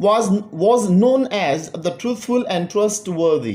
was known as the truthful and trustworthy।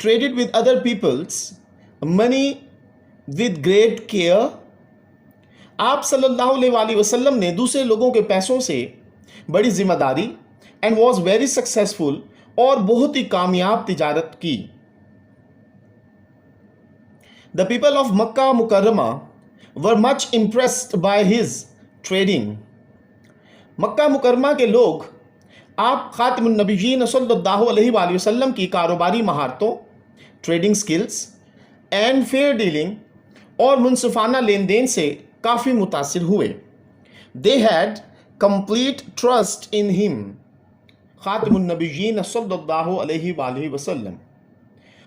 traded with other people's money with great care. آپ صلی اللہ علیہ وسلم نے دوسرے لوگوں کے پیسوں سے بڑی ذمہ داری اینڈ واز ویری سکسیسفل اور بہت ہی کامیاب تجارت کی. The people of Makkah Mukarrama were much impressed by his trading. مکہ مکرمہ کے لوگ آپ خاتم النبیین صلی اللہ علیہ وآلہ وسلم کی کاروباری مہارتوں، trading skills and fair dealing اور منصفانہ لین دین سے کافی متاثر ہوئے. They had complete trust in him. خاتم النبیین صلی اللہ علیہ وآلہ وسلم.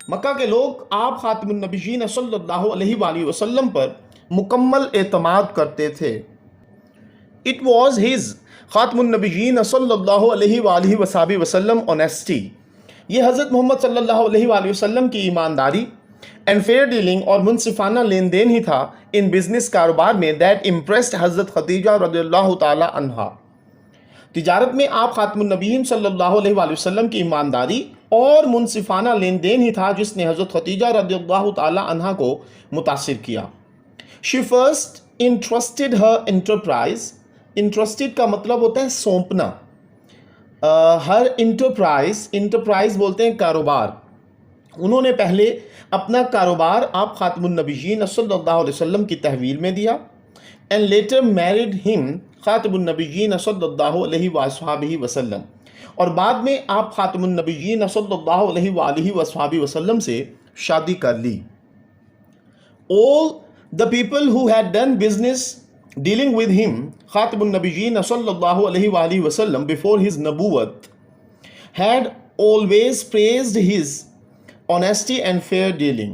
مکہ کے لوگ آپ خاتم النبیین صلی اللہ علیہ وآلہ وسلم پر مکمل اعتماد کرتے تھے. It was his خاتم النبیین صلی اللہ علیہ وآلہ وسلم honesty. یہ حضرت محمد صلی اللہ علیہ وآلہ وسلم کی ایمانداری اینڈ فیئر ڈیلنگ اور منصفانہ لین دین ہی تھا ان بزنس کاروبار میں دیٹ امپریسڈ حضرت خدیجہ رضی اللہ تعالی عنہا. تجارت میں آپ خاتم النبیین صلی اللہ علیہ وآلہ وسلم کی ایمانداری اور منصفانہ لین دین ہی تھا جس نے حضرت خدیجہ رضی اللہ تعالی عنہا کو متاثر کیا. She first entrusted her enterprise. Interested کا مطلب ہوتا ہے سونپنا. ہر انٹرپرائز بولتے ہیں کاروبار. انہوں نے پہلے اپنا کاروبار آپ خاتم النبیین صلی اللہ علیہ وسلم کی تحویل میں دیا اینڈ لیٹر میریڈ ہم خاتم النبیین صلی اللہ علیہ وآلہ وسلم, اور بعد میں آپ خاتم النبیین صلی اللہ علیہ وآلہ وسلم سے شادی کر لی. All the people who had done business dealing with him خاتم النبیین صلی اللہ علیہ وآلہ وسلم before his نبوت had always praised his honesty and fair dealing.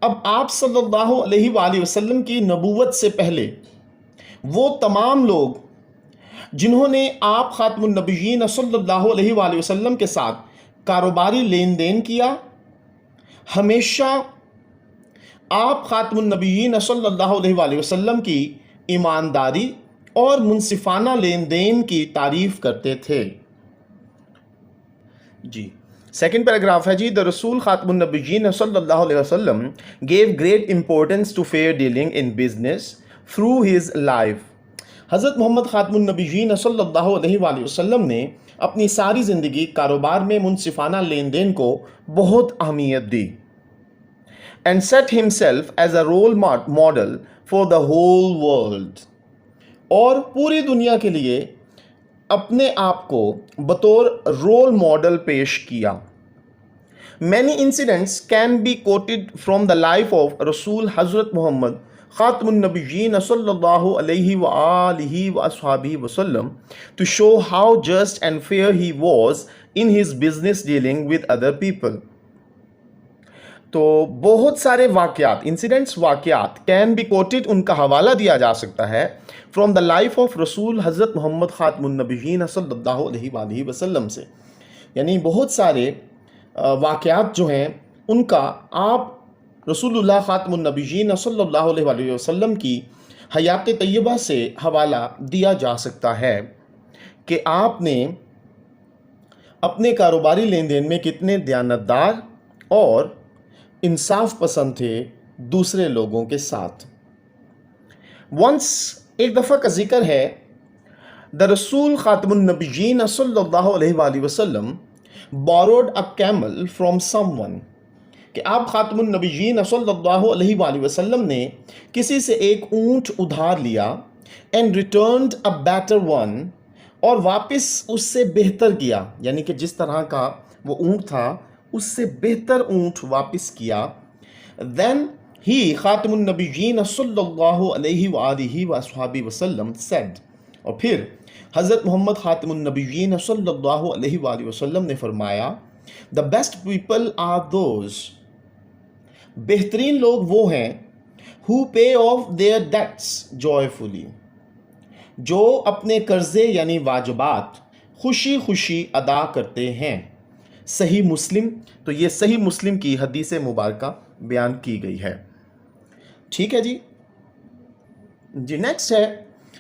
اب آپ صلی اللہ علیہ وآلہ وسلم کی نبوت سے پہلے وہ تمام لوگ جنہوں نے آپ خاتم النبیین صلی اللہ علیہ وآلہ وسلم کے ساتھ کاروباری لین دین کیا, ہمیشہ آپ خاتم النبیین صلی اللہ علیہ وآلہ وسلم کی ایمانداری اور منصفانہ لین دین کی تعریف کرتے تھے. جی سیکنڈ پیراگراف ہے جی. دا رسول خاتم النبیین صلی اللہ علیہ وسلم gave great importance to fair dealing in business through his life. حضرت محمد خاتم النبیین صلی اللہ علیہ وآلہ وسلم نے اپنی ساری زندگی کاروبار میں منصفانہ لین دین کو بہت اہمیت دی. And set himself as a role model for the whole world, اور پوری دنیا کے لیے اپنے آپ کو بطور رول ماڈل پیش کیا. Many incidents can be quoted from the life of رسول حضرت محمد خاتم النبیین صلی اللہ علیہ وآلہ وصحبہ وسلم to show how just and fair he was in his business dealing with other people. تو بہت سارے واقعات, انسیڈنٹس, واقعات کین بی کوٹڈ, ان کا حوالہ دیا جا سکتا ہے فرام دا لائف آف رسول حضرت محمد خاتم النبیین صلی اللہ علیہ وآلہ وسلم سے. یعنی بہت سارے واقعات جو ہیں ان کا آپ رسول اللہ خاتم النبیین صلی اللہ علیہ وآلہ وسلم کی حیات طیبہ سے حوالہ دیا جا سکتا ہے کہ آپ نے اپنے کاروباری لین دین میں کتنے دیانتدار اور انصاف پسند تھے دوسرے لوگوں کے ساتھ. ونس ایک دفعہ کا ذکر ہے, دا رسول خاتم النبیین صلی اللہ علیہ وآلہ وسلم borrowed a camel from someone, کہ آپ خاتم النبیین صلی اللہ علیہ وآلہ وسلم نے کسی سے ایک اونٹ ادھار لیا and returned a better one, اور واپس اس سے بہتر کیا, یعنی کہ جس طرح کا وہ اونٹ تھا اس سے بہتر اونٹ واپس کیا. then he خاتم النبیین صلی اللہ علیہ وآلہ وصحبہ وسلم said, اور پھر حضرت محمد خاتم النبیین صلی اللہ علیہ وآلہ وسلم نے فرمایا, the best people are those, بہترین لوگ وہ ہیں who pay off their debts joyfully, جو اپنے قرضے یعنی واجبات خوشی خوشی ادا کرتے ہیں. صحیح مسلم, تو یہ صحیح مسلم کی حدیث مبارکہ بیان کی گئی ہے. ٹھیک ہے جی. نیکسٹ ہے,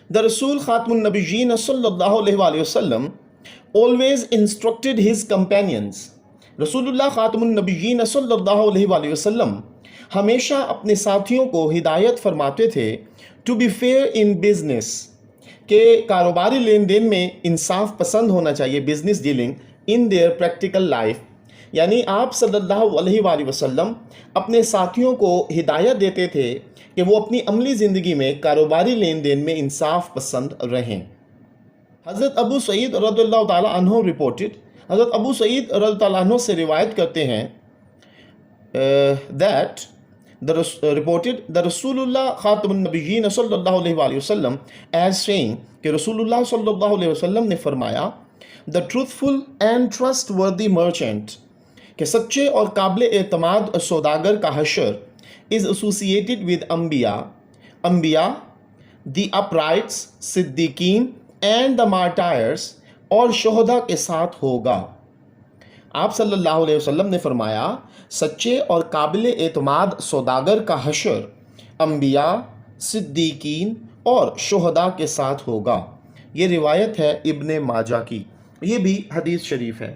دا رسول خاتم النبیین صلی اللہ علیہ وآلہ وسلم always instructed his companions رسول اللہ خاتم النبیین صلی اللہ علیہ وآلہ وسلم ہمیشہ اپنے ساتھیوں کو ہدایت فرماتے تھے to be fair in business, کہ کاروباری لین دین میں انصاف پسند ہونا چاہیے، business dealing in their practical life, یعنی آپ صلی اللہ علیہ وآلہ وسلم اپنے ساتھیوں کو ہدایت دیتے تھے کہ وہ اپنی عملی زندگی میں کاروباری لین دین میں انصاف پسند رہیں۔ حضرت ابو سعید رضی اللہ تعالیٰ عنہ رپورٹڈ، حضرت ابو سعید رضی اللہ عنہ سے روایت کرتے ہیں that the رسول اللہ خاتم النبیین صلی اللہ علیہ وآلہ وسلم as saying کہ رسول اللہ صلی اللہ علیہ وسلم نے فرمایا the truthful and trustworthy merchant، کہ سچے اور قابل اعتماد سوداگر کا حشر is associated with انبیاء the uprights صدیقین and the martyrs اور شہداء کے ساتھ ہوگا۔ آپ صلی اللہ علیہ وسلم نے فرمایا سچے اور قابل اعتماد سوداگر کا حشر انبیاء، صدیقین اور شہداء کے ساتھ ہوگا۔ یہ روایت ہے ابن ماجہ کی، یہ بھی حدیث شریف ہے۔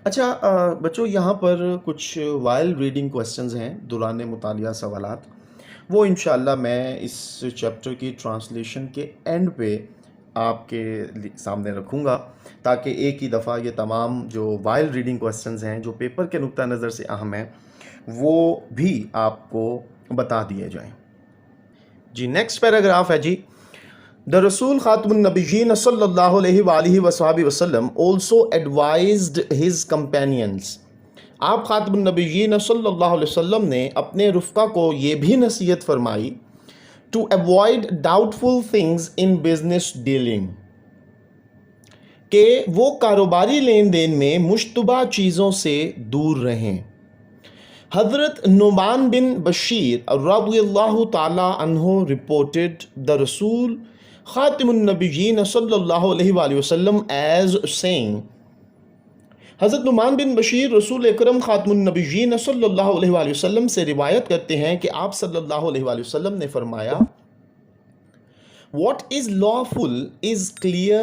اچھا بچوں، یہاں پر کچھ وائل ریڈنگ کوسچنز ہیں، دوران مطالعہ سوالات، وہ انشاءاللہ میں اس چیپٹر کی ٹرانسلیشن کے اینڈ پہ آپ کے سامنے رکھوں گا، تاکہ ایک ہی دفعہ یہ تمام جو وائل ریڈنگ کوسچنز ہیں جو پیپر کے نقطہ نظر سے اہم ہیں وہ بھی آپ کو بتا دیے جائیں۔ جی نیکسٹ پیراگراف ہے جی، دا رسول خاتم النبیین صلی اللہ علیہ وآلہ وصحبہ وسلم also advised his companions، آپ خاتم النبیین صلی اللہ علیہ وسلم نے اپنے رفقا کو یہ بھی نصیحت فرمائی to avoid doubtful things in business dealing، کہ وہ کاروباری لین دین میں مشتبہ چیزوں سے دور رہیں۔ حضرت نعمان بن بشیر رضی اللہ تعالی عنہ رپورٹڈ دا رسول خاتم النبیین صلی اللہ علیہ وآلہ وسلم as saying، حضرت نعمان بن بشیر رسول اکرم خاتم النبیین صلی اللہ علیہ وآلہ وسلم سے روایت کرتے ہیں کہ آپ صلی اللہ علیہ وآلہ وسلم نے فرمایا What is lawful is clear،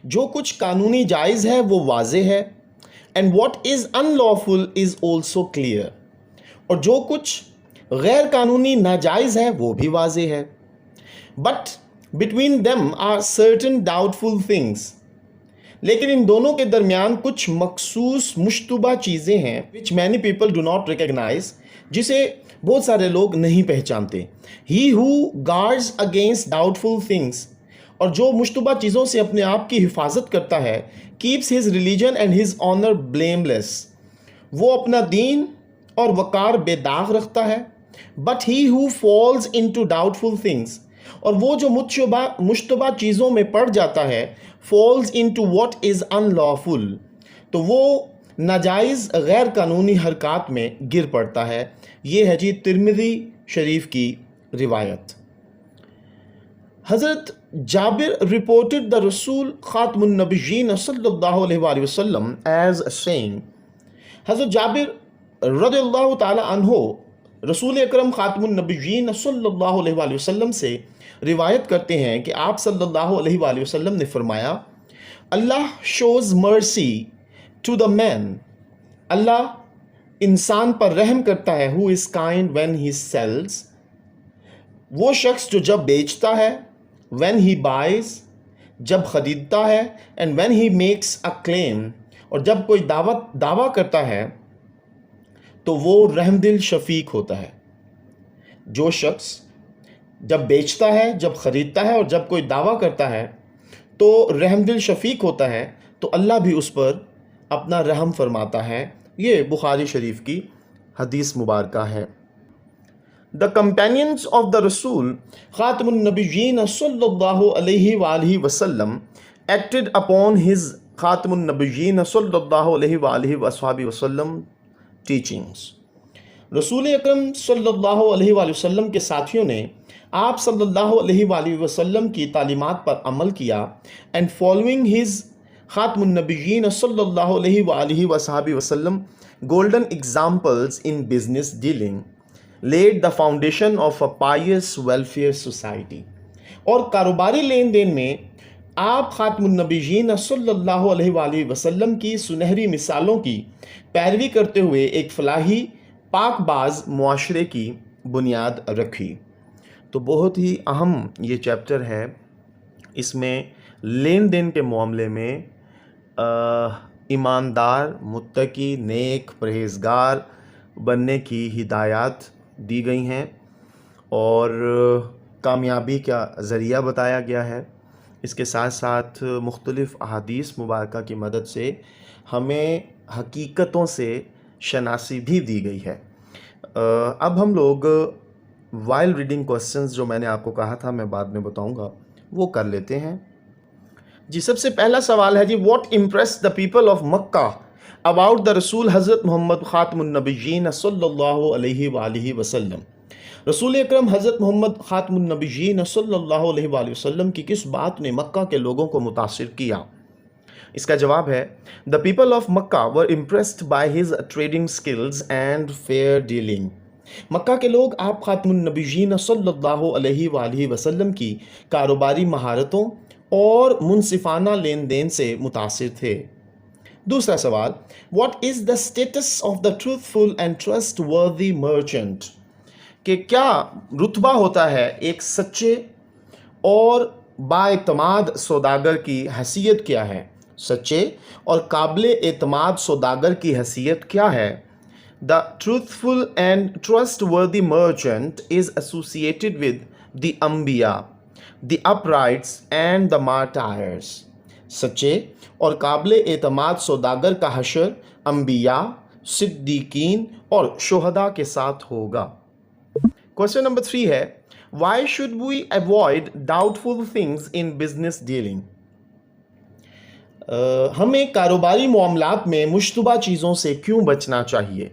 جو کچھ قانونی جائز ہے وہ واضح ہے، and what is unlawful is also clear، اور جو کچھ غیر قانونی ناجائز ہے وہ بھی واضح ہے۔ But between them are certain doubtful things، لیکن ان دونوں کے درمیان کچھ مخصوص مشتبہ چیزیں ہیں which many people do not recognize، جسے بہت سارے لوگ نہیں پہچانتے۔ He who guards against doubtful things، اور جو مشتبہ چیزوں سے اپنے آپ کی حفاظت کرتا ہے keeps his religion and his honor blameless، وہ اپنا دین اور وقار بے داغ رکھتا ہے۔ But he who falls into doubtful things، اور وہ جو مشتبہ چیزوں میں پڑ جاتا ہے falls into what is unlawful، تو وہ ناجائز غیر قانونی حرکات میں گر پڑتا ہے۔ یہ ہے جی ترمذی شریف کی روایت۔ حضرت جابر reported the رسول خاتم النبیین صلی اللہ علیہ وآلہ وسلم as saying، حضرت جابر رضی اللہ تعالی عنہ رسول اکرم خاتم النبیین صلی اللہ علیہ وآلہ وسلم سے روایت کرتے ہیں کہ آپ صلی اللہ علیہ وآلہ وسلم نے فرمایا اللہ shows mercy to the man، اللہ انسان پر رحم کرتا ہے who is kind when he sells، وہ شخص جو جب بیچتا ہے when he buys، جب خریدتا ہے and when he makes a claim، اور جب کوئی دعویٰ کرتا ہے تو وہ رحم دل شفیق ہوتا ہے۔ جو شخص جب بیچتا ہے، جب خریدتا ہے اور جب کوئی دعویٰ کرتا ہے تو رحم دل شفیق ہوتا ہے، تو اللہ بھی اس پر اپنا رحم فرماتا ہے۔ یہ بخاری شریف کی حدیث مبارکہ ہے۔ The companions of the رسول خاتم النبیین صلی اللہ علیہ وآلہ وسلم acted upon his خاتم النبیین صلی اللہ علیہ وآلہ وسلم teachings، رسول اکرم صلی اللہ علیہ وآلہ وسلم کے ساتھیوں نے آپ صلی اللہ علیہ وآلہ وسلم کی تعلیمات پر عمل کیا and following his خاتم النبیین صلی اللہ علیہ وآلہ وسلم golden examples in business dealing laid the foundation of a pious welfare society، اور کاروباری لین دین میں آپ خاتم النبیین صلی اللہ علیہ وآلہ وسلم کی سنہری مثالوں کی پیروی کرتے ہوئے ایک فلاحی پاک باز معاشرے کی بنیاد رکھی۔ تو بہت ہی اہم یہ چیپٹر ہے، اس میں لین دین کے معاملے میں ایماندار، متقی، نیک، پرہیزگار بننے کی ہدایات دی گئی ہیں اور کامیابی کا ذریعہ بتایا گیا ہے۔ اس کے ساتھ ساتھ مختلف احادیث مبارکہ کی مدد سے ہمیں حقیقتوں سے شناسی بھی دی گئی ہے۔ اب ہم لوگ وائل ریڈنگ کوسچنز جو میں نے آپ کو کہا تھا میں بعد میں بتاؤں گا وہ کر لیتے ہیں۔ جی سب سے پہلا سوال ہے جی what impressed the people of Mecca about the رسول حضرت محمد خاتم النبیین صلی اللہ علیہ وآلہ وسلم۔ رسول اکرم حضرت محمد خاتم النبیین صلی اللہ علیہ وآلہ وسلم کی کس بات نے مکہ کے لوگوں کو متاثر کیا؟ اس کا جواب ہے the people of Mecca were impressed by his trading skills and fair dealing. Mecca کے لوگ آپ خاتم النبیین صلی اللہ علیہ وآلہ وسلم کی کاروباری مہارتوں اور منصفانہ لین دین سے متاثر تھے۔ دوسرا سوال what is the status of the truthful and trustworthy merchant, کہ کیا رتبہ ہوتا ہے ایک سچے اور بااعتماد سوداگر کی حیثیت کیا ہے؟ سچے اور قابل اعتماد سوداگر کی حیثیت کیا ہے؟ The truthful and trustworthy merchant is associated with the Anbiya, the uprights and the martyrs. سچے اور قابل اعتماد سوداگر کا حشر انبیاء، صدیقین اور شہداء کے ساتھ ہوگا۔ Question number 3 ہے Why should we avoid doubtful things in business dealing؟ ہمیں کاروباری معاملات میں مشتبہ چیزوں سے کیوں بچنا چاہیے؟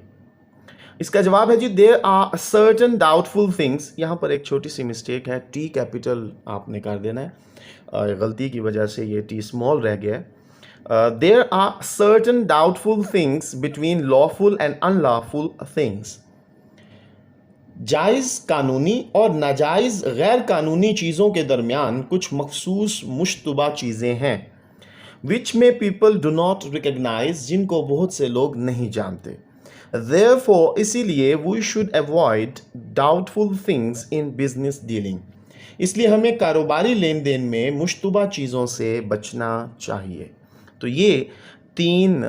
اس کا جواب ہے جی there are certain doubtful things، یہاں پر ایک چھوٹی سی مسٹیک ہے، ٹی کیپیٹل آپ نے کر دینا ہے، غلطی کی وجہ سے یہ ٹی اسمال رہ گیا ہے۔ there are certain doubtful things between lawful and unlawful things۔ جائز قانونی اور ناجائز غیر قانونی چیزوں کے درمیان کچھ مخصوص مشتبہ چیزیں ہیں which may people do not recognize، جن کو بہت سے لوگ نہیں جانتے۔ Therefore اسی لیے we should avoid doubtful things in business dealing، اس لیے ہمیں کاروباری لین دین میں مشتبہ چیزوں سے بچنا چاہیے۔ تو یہ 3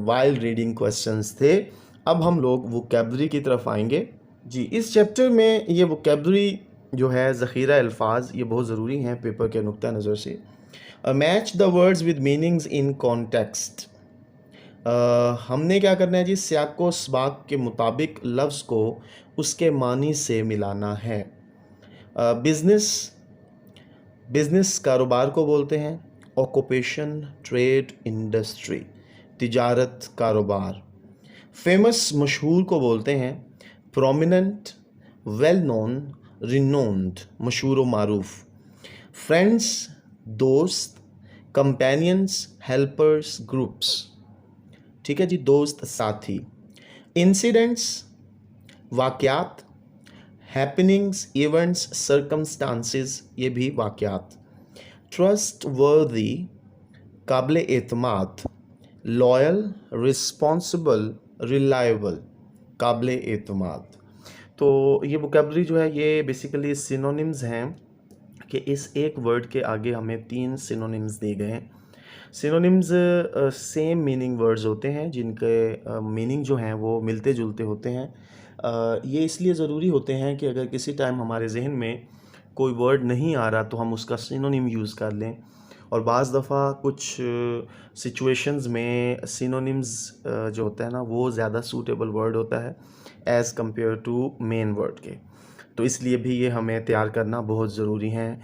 وائل ریڈنگ کوسچنز تھے۔ اب ہم لوگ ووکیبلری کی طرف آئیں گے۔ جی اس چیپٹر میں یہ ووکیبلری جو ہے ذخیرہ الفاظ یہ بہت ضروری ہیں پیپر کے نقطہ نظر سے۔ Match the words with meanings in context, ہم نے کیا کرنا ہے جی سیاق و سباق کے مطابق لفظ کو اس کے معنی سے ملانا ہے۔ بزنس کاروبار کو بولتے ہیں، آکوپیشن ٹریڈ انڈسٹری، تجارت کاروبار۔ فیمس مشہور کو بولتے ہیں، پرومیننٹ ویل نون رینونڈ مشہور و معروف۔ فرینڈس دوست، کمپینینس ہیلپرس گروپس، ٹھیک ہے جی دوست ساتھی۔ انسیڈنٹس واقعات، ہیپننگس ایونٹس سرکمسٹانسز یہ بھی واقعات۔ ٹرسٹ وردی قابل اعتماد، لائل رسپانسبل ریلائبل قابل اعتماد۔ تو یہ ووکیبلری جو ہے یہ بیسیکلی سینونیمز ہیں کہ اس ایک ورڈ کے آگے ہمیں 3 سینونیمز دیے گئے ہیں۔ سینونیمز سیم میننگ ورڈز ہوتے ہیں جن کے میننگ جو ہیں وہ ملتے جلتے ہوتے ہیں۔ یہ اس لیے ضروری ہوتے ہیں کہ اگر کسی ٹائم ہمارے ذہن میں کوئی ورڈ نہیں آ رہا تو ہم اس کا سینونیم یوز کر لیں، اور بعض دفعہ کچھ سچویشنز میں سینونیمز جو ہوتا ہے نا وہ زیادہ سوٹیبل ورڈ ہوتا ہے as compare to main word کے، تو اس لیے بھی یہ ہمیں تیار کرنا بہت ضروری ہے۔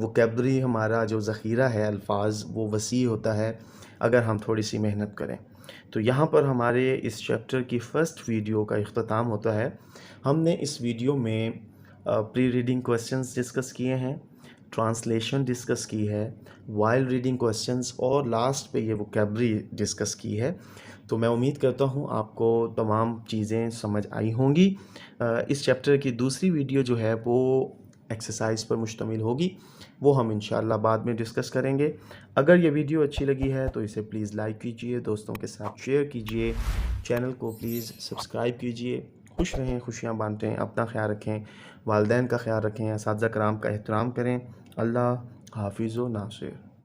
ووکیبلری ہمارا جو ذخیرہ ہے الفاظ وہ وسیع ہوتا ہے اگر ہم تھوڑی سی محنت کریں۔ تو یہاں پر ہمارے اس چیپٹر کی فرسٹ ویڈیو کا اختتام ہوتا ہے۔ ہم نے اس ویڈیو میں پری ریڈنگ کوسچنز ڈسکس کیے ہیں، ٹرانسلیشن ڈسکس کی ہے، وائل ریڈنگ کوسچنز اور لاسٹ پہ یہ ووکیبلری ڈسکس کی ہے۔ تو میں امید کرتا ہوں آپ کو تمام چیزیں سمجھ آئی ہوں گی۔ اس چیپٹر کی دوسری ویڈیو جو ہے وہ ایکسرسائز پر مشتمل ہوگی، وہ ہم انشاءاللہ بعد میں ڈسکس کریں گے۔ اگر یہ ویڈیو اچھی لگی ہے تو اسے پلیز لائک کیجئے، دوستوں کے ساتھ شیئر کیجئے، چینل کو پلیز سبسکرائب کیجئے۔ خوش رہیں، خوشیاں بانٹیں، اپنا خیال رکھیں، والدین کا خیال رکھیں، اساتذہ کرام کا احترام کریں۔ اللہ حافظ و ناصر۔